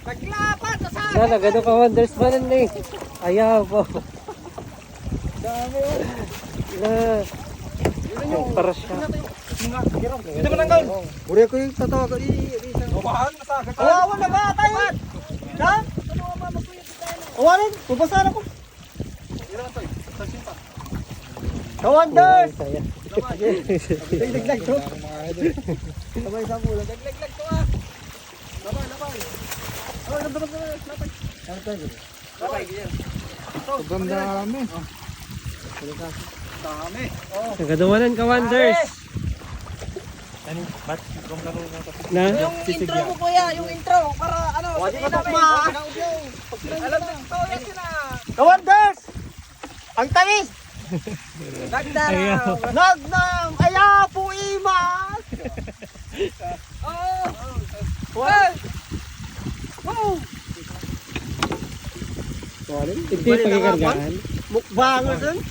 Naglapat sa akin. Sana, gano'n ka wonders ba nun eh. Ayaw po. Dami oh. Para siya. Ito ba nanggal? Uri ko yung tatawagan. Babahan na sa agad. Awan na ba tayo? Ha? Awanin, pubasan ako. Kawanders! Lag-lag to. Sabay sa mula. Lag-lag to ah. Labay. Oh, labay. Labay, ganyan. Sobrang dami. Dami. Nagaduwanan ka wonders. Ano? Ba't? Kung laro na ito. Na? Yung intro mo kuya, yung intro para ano, sabihin namin. Alam mo ito, yan sila. Kawanders! Ang tamis! Ayaw. Nagnam! Ayaw po imas! Oh! Wow! Wow! Ito yung pagkakargaan. Mukbangers dun?